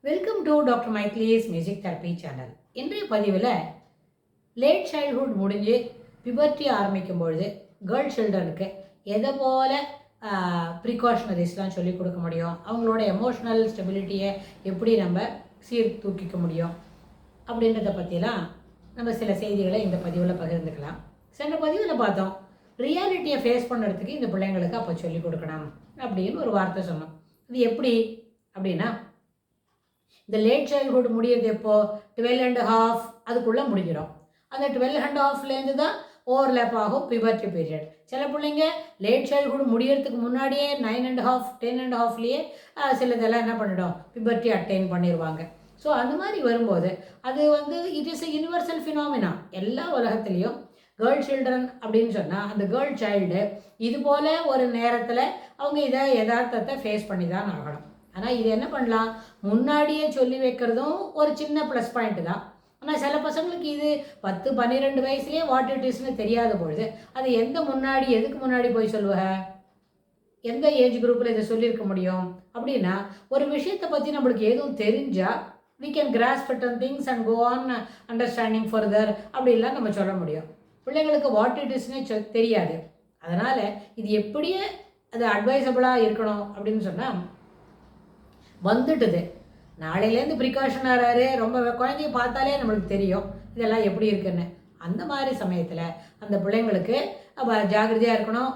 Welcome to doctor மைக்லீஸ் music therapy channel. இன்றைய பதிவில் லேட் சைல்ட்ஹுட் முடிஞ்சு பிபர்ட்டி ஆரம்பிக்கும் பொழுது கேர்ள் சில்ட்ரனுக்கு எதை போல் ப்ரிகாஷனரிஸ்லாம் சொல்லிக் கொடுக்க முடியும், அவங்களோட எமோஷ்னல் ஸ்டெபிலிட்டியை எப்படி நம்ம சீர்தூக்கிக்க முடியும் அப்படின்றத பற்றிலாம் நம்ம சில செய்திகளை இந்த பதிவில் பகிர்ந்துக்கலாம். சென்ற பதிவில் பார்த்தோம், ரியாலிட்டியை ஃபேஸ் பண்ணுறதுக்கு இந்த பிள்ளைங்களுக்கு அப்போ சொல்லிக் கொடுக்கணும் அப்படின்னு ஒரு வார்த்தை சொன்னோம். இது எப்படி அப்படின்னா, இந்த லேட் சைல்ட்ஹுட் முடியறது எப்போ 12.5 அதுக்குள்ளே முடிஞ்சிடும். அந்த 12.5லேருந்து தான் ஓவர்லேப் ஆகும் பிபர்ட்டி பீரியட். சில பிள்ளைங்க லேட் சைல்ட்ஹுட் முடியறதுக்கு முன்னாடியே 9.5 10.5லேயே சிலதெல்லாம் என்ன பண்ணிடும், பிபர்ட்டி அட்டைன் பண்ணிடுவாங்க. ஸோ அந்த மாதிரி வரும்போது அது it is a universal phenomena. எல்லா உலகத்துலேயும் கேர்ள் சில்ட்ரன் அப்படின்னு சொன்னால் அந்த கேர்ள் சைல்டு இது போல் ஒரு நேரத்தில் அவங்க இதை யதார்த்தத்தை ஃபேஸ் பண்ணி தான் ஆகணும். ஆனால் இது என்ன பண்ணலாம், முன்னாடியே சொல்லி வைக்கிறதும் ஒரு சின்ன ப்ளஸ் பாயிண்ட்டு தான். ஆனால் சில பசங்களுக்கு இது 10-12 வயசுலேயே வாட் இட் இஸ்ன்னு தெரியாத பொழுது அது எதுக்கு முன்னாடி போய் சொல்லுவ, எந்த ஏஜ் குரூப்பில் இதை சொல்லியிருக்க முடியும் அப்படின்னா, ஒரு விஷயத்தை பற்றி நம்மளுக்கு எதுவும் தெரிஞ்சால் we can grasp certain things and go on understanding further அப்படிலாம் நம்ம சொல்ல முடியும். பிள்ளைங்களுக்கு வாட் இட் இஸ்ன்னு தெரியாது. அதனால் இது எப்படியே அது அட்வைசபிளாக இருக்கணும் அப்படின்னு சொன்னால், வந்துட்டுது நாளையிலேருந்து ப்ரிகாஷன் ஆகிறாரு, ரொம்ப குழந்தைய பார்த்தாலே நம்மளுக்கு தெரியும் இதெல்லாம் எப்படி இருக்குன்னு. அந்த மாதிரி சமயத்தில் அந்த பிள்ளைங்களுக்கு ஜாகிரதையாக இருக்கணும்.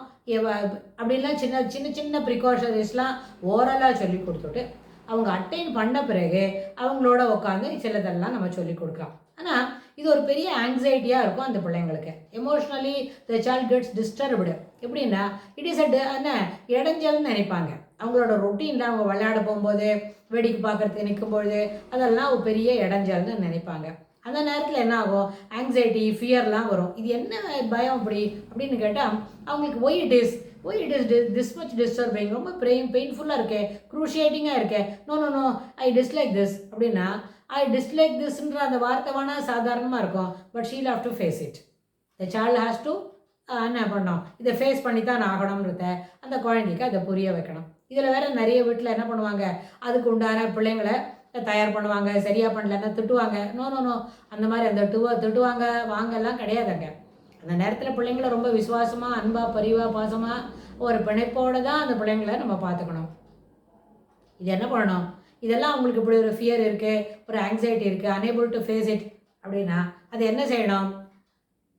அப்படின்லாம் சின்ன சின்ன சின்ன ப்ரிகாஷனரிஸ்லாம் ஓரலாக சொல்லி கொடுத்துட்டு அவங்க அட்டைன் பண்ண பிறகு அவங்களோட உட்காந்து சிலதெல்லாம் நம்ம சொல்லி கொடுக்கலாம். ஆனால் இது ஒரு பெரிய ஆங்ஸைட்டியாக இருக்கும் அந்த பிள்ளைங்களுக்கு. Emotionally the child gets disturbed. எப்படின்னா, இட் இஸ் என்ன இடைஞ்சல்னு நினைப்பாங்க. அவங்களோட ரொட்டீனில் அவங்க விளையாட போகும்போது, வேடிக்கை பார்க்குறதுக்கு நிற்கும்பொழுது அதெல்லாம் ஒரு பெரிய இடைஞ்சல்னு நினைப்பாங்க. அந்த நேரத்தில் என்ன ஆகும், ஆங்ஸைட்டி ஃபியர்லாம் வரும். இது என்ன பயம் அப்படின்னு கேட்டால் அவங்களுக்கு why it is this much disturbing, ரொம்ப பெயின்ஃபுல்லாக இருக்கே, க்ரூஷியேட்டிங்காக இருக்கே, நோ ஐ டிஸ்லைக் திஸ் அப்படின்னா, ஐ டிஸ்லைக் திஸ்ன்ற அந்த வார்த்தை வேணால் சாதாரணமாக இருக்கும். But she'll have to face it. The child has to என்ன பண்ணோம், இதை ஃபேஸ் பண்ணி தான் ஆகணும்ன்றத அந்த குழந்தைக்கு அதை புரிய வைக்கணும். இதில் வேறு நிறைய வீட்டில் என்ன பண்ணுவாங்க, அதுக்கு உண்டான பிள்ளைங்களை தயார் பண்ணுவாங்க, சரியாக பண்ணலன்னா திட்டுவாங்க. நோ அந்த மாதிரி அந்த திட்டுவாங்க வாங்கெல்லாம் கிடையாதுங்க. அந்த நேரத்தில் பிள்ளைங்களை ரொம்ப விசுவாசமாக, அன்பாக, பரிவாக, பாசமாக ஒரு பிணைப்போடு தான் அந்த பிள்ளைங்களை நம்ம பார்த்துக்கணும். இது என்ன பண்ணணும், இதெல்லாம் அவங்களுக்கு இப்படி ஒரு ஃபியர் இருக்குது, ஒரு ஆங்ஸைட்டி இருக்குது, அனேபிள் டு ஃபேஸ் இட் அப்படின்னா அது என்ன செய்யணும்,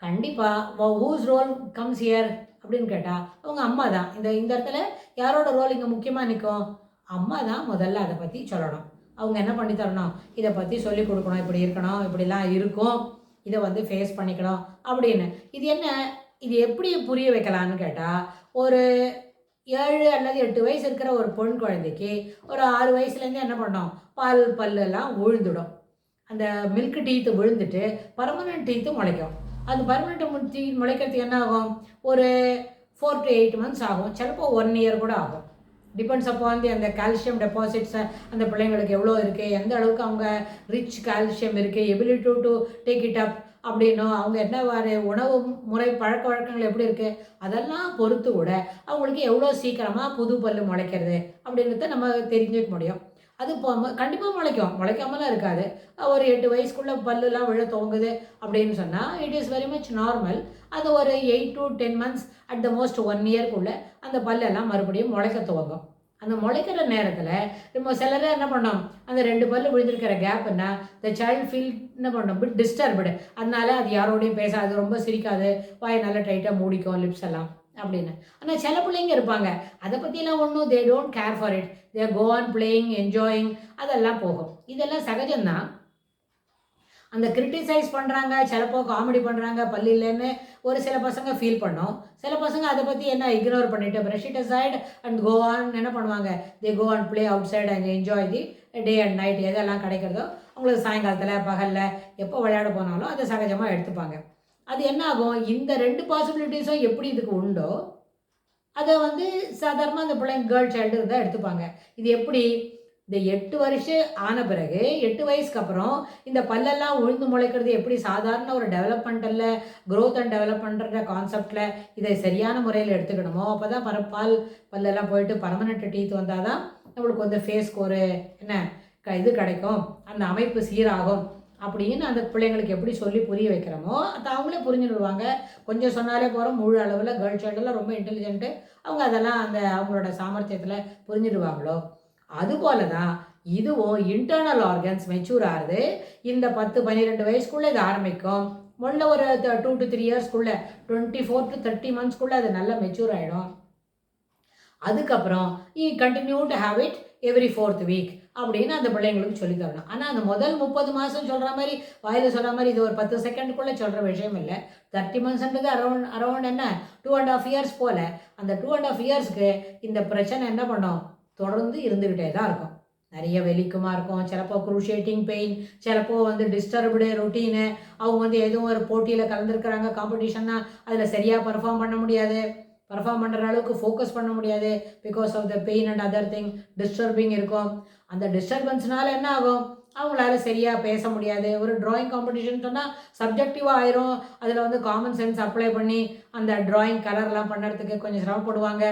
கண்டிப்பாக ஹூஸ் ரோல் கம்ஸ் ஹியர் அப்படின்னு கேட்டால் அவங்க அம்மா தான். இந்த இடத்துல யாரோட ரோல் இங்கே முக்கியமாக நிற்கும், அம்மா தான் முதல்ல அதை பற்றி சொல்லணும். அவங்க என்ன பண்ணி தரணும், இதை பற்றி சொல்லி கொடுக்கணும், இப்படி இருக்கணும், இப்படிலாம் இருக்கும், இதை ஃபேஸ் பண்ணிக்கணும் அப்படின்னு. இது எப்படி புரிய வைக்கலான்னு கேட்டால், ஒரு 7 அல்லது 8 வயசு இருக்கிற ஒரு பொன் குழந்தைக்கு ஒரு 6 வயசுலேருந்து என்ன பண்ணோம், பல்லெல்லாம் விழுந்துடும். அந்த மில்க் டீத்து விழுந்துட்டு பர்மனன்ட் டீத்து முளைக்கும். அது பர்மனன்ட் டீத் முளைக்கிறதுக்கு என்ன ஆகும், ஒரு 4 to 8 months ஆகும், சிலப்போ 1 year கூட ஆகும். டிபெண்ட்ஸ் அப்பான் அந்த கால்சியம் டெபாசிட்ஸை அந்த பிள்ளைங்களுக்கு எவ்வளோ இருக்குது, எந்த அளவுக்கு அவங்க ரிச் கால்சியம் இருக்குது, ability to take it up அப்படின்னும், அவங்க என்ன உணவு முறை பழக்க வழக்கங்கள் எப்படி இருக்குது, அதெல்லாம் பொறுத்து கூட அவங்களுக்கு எவ்வளோ சீக்கிரமாக புது பல் முளைக்கிறது அப்படின்றத நம்ம தெரிஞ்சுக்க முடியும். அது கண்டிப்பாக முளைக்காமலாம் இருக்காது. ஒரு 8 வயசுக்குள்ளே பல்லுலாம் விழ துவங்குது அப்படின்னு சொன்னால் it is very much normal. அது ஒரு 8 to 10 months at the most 1 yearக்குள்ளே அந்த பல்லெல்லாம் மறுபடியும் முளைக்க துவங்கும். அந்த முளைக்கிற நேரத்தில் நம்ம சிலரே என்ன பண்ணோம், அந்த 2 பல்லு விழுந்திருக்கிற கேப்புன்னா த சைல்டு ஃபீல் என்ன பண்ணோம், பிட் டிஸ்டர்ப்டு. அதனால அது யாரோடையும் பேசாது, ரொம்ப சிரிக்காது, வாயை நல்லா டைட்டாக மூடிக்கும், லிப்ஸ் எல்லாம் அப்படின்னு. ஆனால் சில பிள்ளைங்க இருப்பாங்க, அதை பற்றிலாம் ஒன்றும் they don't care for it, they go on playing, enjoying, அதெல்லாம் போகும். இதெல்லாம் சகஜம்தான். அந்த கிரிட்டிசைஸ் பண்ணுறாங்க, சிலப்போ காமெடி பண்ணுறாங்க, பல்லு இல்லைன்னு ஒரு சில பசங்க ஃபீல் பண்ணோம். சில பசங்க அதை பற்றி என்ன இக்னோர் பண்ணிவிட்டு brush it aside and go on என்ன பண்ணுவாங்க, they go on play outside and enjoy the day and night. எதெல்லாம் கிடைக்கிறதோ அவங்களுக்கு சாயங்காலத்தில் பகலில் எப்போ விளையாட போனாலும் அதை சகஜமாக எடுத்துப்பாங்க. அது என்ன ஆகும், இந்த 2 பாசிபிலிட்டிஸும் எப்படி இதுக்கு உண்டோ அதை சாதாரணமாக அந்த பிள்ளைங்க கேர்ள் சைல்டு தான் எடுத்துப்பாங்க. இது எப்படி, இந்த 8 வருஷம் ஆன பிறகு 8 வயசுக்கு அப்புறம் இந்த பல்லெல்லாம் உழுந்து முளைக்கிறது எப்படி சாதாரண ஒரு டெவலப்மெண்டல்ல க்ரோத் அண்ட் டெவலப்மெண்ட்ற கான்செப்டில் இதை சரியான முறையில் எடுத்துக்கணுமோ அப்போ தான் பல்லெல்லாம் போயிட்டு பர்மனெண்ட் டீத் வந்தால் தான் நம்மளுக்கு ஃபேஸ்க்கு ஒரு என்ன இது கிடைக்கும், அந்த அமைப்பு சீராகும் அப்படின்னு அந்த பிள்ளைங்களுக்கு எப்படி சொல்லி புரிய வைக்கிறோமோ அதை அவங்களே புரிஞ்சுடுவாங்க. கொஞ்சம் சொன்னாலே போகிறோம். முழு அளவில் கேர்ள் சைல்டெல்லாம் ரொம்ப இன்டெலிஜென்ட்டு, அவங்க அதெல்லாம் அந்த அவங்களோட சாமர்த்தியத்தில் புரிஞ்சுடுவாங்களோ அதுபோல தான் இதுவும் இன்டர்னல் ஆர்கன்ஸ் மெச்சூர் ஆகுது. இந்த 10-12 வயசுக்குள்ளே இது ஆரம்பிக்கும். முதல்ல ஒரு 2 to 3 இயர்ஸ்க்குள்ளே 24 to 30 monthsக்குள்ளே அது நல்லா மெச்சூர் ஆகிடும். அதுக்கப்புறம் continue to have it every 4th week அப்படின்னு அந்த பிள்ளைங்களுக்கு சொல்லி தரணும். ஆனால் அந்த முதல் 30 மாதம் சொல்கிற மாதிரி வாயில் சொல்கிற மாதிரி இது ஒரு 10 செகண்டுக்குள்ளே சொல்கிற விஷயம் இல்லை. 30 monthsன்றது அரௌண்ட் என்ன 2.5 years போல். அந்த 2.5 yearsக்கு இந்த பிரச்சனை என்ன பண்ணும், தொடர்ந்து இருந்துக்கிட்டே தான் இருக்கும். நிறைய வெளிக்குமா இருக்கும், சிலப்போ குரூஷியேட்டிங் பெயின், சிலப்போ டிஸ்டர்ப்டு ரொட்டீனு, அவங்க எதுவும் ஒரு போட்டியில் கலந்துருக்கிறாங்க, காம்படிஷன்னா அதில் சரியாக பர்ஃபார்ம் பண்ண முடியாது, பர்ஃபார்ம் பண்ணுற அளவுக்கு ஃபோக்கஸ் பண்ண முடியாது. Because of the pain and other thing disturbing இருக்கும். அந்த டிஸ்டர்பன்ஸ்னால என்ன ஆகும், அவங்களால சரியாக பேச முடியாது. ஒரு ட்ராயிங் காம்படிஷன் சொன்னால் சப்ஜெக்டிவாக ஆயிரும். அதில் காமன் சென்ஸ் அப்ளை பண்ணி அந்த ட்ராயிங் கலர்லாம் பண்ணுறதுக்கு கொஞ்சம் சிரமப்படுவாங்க.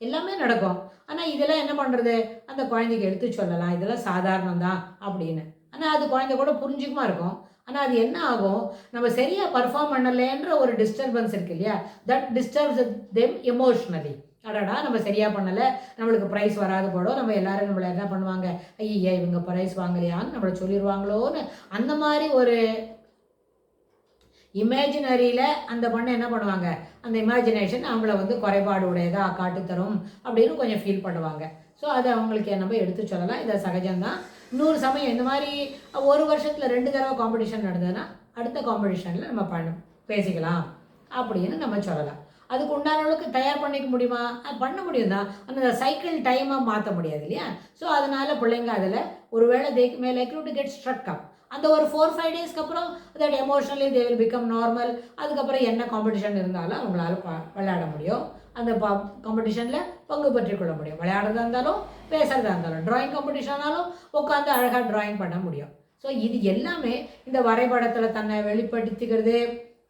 எல்லாமே நடக்கும். ஆனால் இதெல்லாம் என்ன பண்ணுறது, அந்த குழந்தைக்கு எடுத்து சொல்லலாம் இதெல்லாம் சாதாரணம் தான் அப்படின்னு. ஆனால் அது குழந்தை கூட புரிஞ்சுக்குமா இருக்கும். ஆனால் அது என்ன ஆகும், நம்ம சரியாக பர்ஃபார்ம் பண்ணலைன்ற ஒரு டிஸ்டர்பன்ஸ் இருக்கு இல்லையா, தட் டிஸ்டர்ப்ஸ் தெம் எமோஷ்னலி. அடடா நம்ம சரியாக பண்ணலை, நம்மளுக்கு ப்ரைஸ் வராது போடும், நம்ம எல்லோரும் நம்மளை என்ன பண்ணுவாங்க, ஐயா இவங்க ப்ரைஸ் வாங்கலையான்னு நம்மளை சொல்லிடுவாங்களோன்னு அந்த மாதிரி ஒரு இமேஜினரியில் அந்த பொண்ணை என்ன பண்ணுவாங்க, அந்த இமேஜினேஷன் அவங்கள குறைபாடு உடையதாக காட்டுத்தரும் அப்படின்னு கொஞ்சம் ஃபீல் பண்ணுவாங்க. ஸோ அதை அவங்களுக்கு நம்ம எடுத்து சொல்லலாம். இதை சகஜம்தான். இன்னொரு சமயம் இந்த மாதிரி ஒரு வருஷத்தில் 2 தடவை காம்படிஷன் நடந்ததுன்னா அடுத்த காம்படிஷனில் நம்ம பேசிக்கலாம் அப்படின்னு நம்ம சொல்லலாம். அதுக்கு உண்டான அளவுக்கு தயார் பண்ணிக்க முடியுமா, பண்ண முடியும் தான். அந்த சைக்கிள் டைமாக மாற்ற முடியாது இல்லையா. ஸோ அதனால் பிள்ளைங்க அதில் ஒருவேளை மே லைக்லி டு கெட் ஸ்ட்ரக் அப். அந்த ஒரு 4-5 டேஸ்க்கு அப்புறம் that emotionally they will become normal. அதுக்கப்புறம் என்ன காம்படிஷன் இருந்தாலும் அவங்களால விளையாட முடியும். அந்த காம்படிஷனில் பங்கு பற்றிக்கொள்ள முடியும். விளையாடுறதா இருந்தாலும் பேசுகிறதா இருந்தாலும், ட்ராயிங் காம்படிஷனாலும் உட்காந்து அழகாக ட்ராயிங் பண்ண முடியும். ஸோ இது எல்லாமே இந்த வரைபடத்தில் தன்னை வெளிப்படுத்திக்கிறது,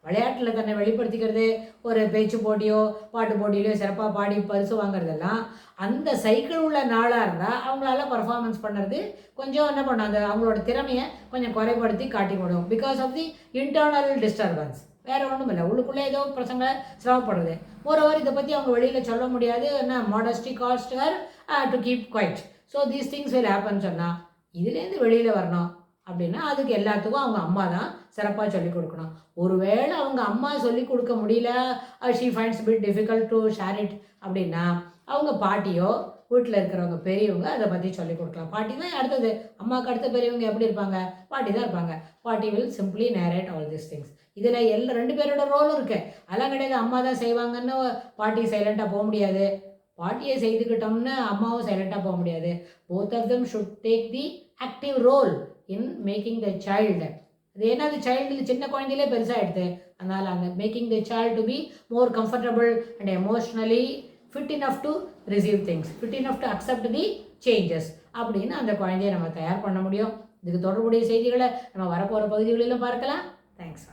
விளையாட்டில் தன்னை வெளிப்படுத்திக்கிறது, ஒரு பேச்சு போட்டியோ பாட்டு போட்டியிலையோ சிறப்பாக பாடி பரிசு வாங்குறதெல்லாம் அந்த சைக்கிள் உள்ள நாளாக இருந்தால் அவங்களால பர்ஃபார்மன்ஸ் பண்ணுறது கொஞ்சம் என்ன பண்ணும், அந்த அவங்களோட திறமையை கொஞ்சம் குறைப்படுத்தி காட்டி விடும். Because of the internal disturbance. வேறு ஒன்றும் இல்லை, உள்ளுக்குள்ளே ஏதோ பசங்க சிரமப்படுறது. ஓவர் இதை பற்றி அவங்க வெளியில் சொல்ல முடியாது. என்ன modesty cost her to keep quiet. So these things will happen சொன்னால் இதுலேருந்து வெளியில் வரணும் அப்படின்னா அதுக்கு எல்லாத்துக்கும் அவங்க அம்மா தான் சிறப்பாக சொல்லிக் கொடுக்கணும். ஒருவேளை அவங்க அம்மா சொல்லிக் கொடுக்க முடியல, she finds bit difficult to share it அப்படின்னா அவங்க பாட்டியோ வீட்டில் இருக்கிறவங்க பெரியவங்க அதை பற்றி சொல்லிக் கொடுக்கலாம். பாட்டி தான் அடுத்தது, அம்மாவுக்கு அடுத்த பெரியவங்க எப்படி இருப்பாங்க, பாட்டி தான் இருப்பாங்க. பாட்டி will simply narrate all this things. இதில் 2 பேரோட ரோலும் இருக்குது. அதெல்லாம் கிடையாது அம்மா தான் செய்வாங்கன்னு பாட்டி சைலண்ட்டாக போக முடியாது, பாட்டியை செய்துக்கிட்டோம்னு அம்மாவும் சைலண்ட்டாக போக முடியாது. Both of them should take the active role in making the child. அது ஏன்னா அது சைல்டு சின்ன குழந்தையிலே பெருசாக எடுத்து, அதனால் அந்த making the child to be more comfortable and emotionally fit enough to receive things, fit enough to accept the changes அப்படின்னு அந்த குழந்தையை நம்ம தயார் பண்ண முடியும். இதுக்கு தொடர்புடைய செய்திகளை நம்ம வரப்போகிற பகுதிகளிலும் பார்க்கலாம். தேங்க்ஸ்.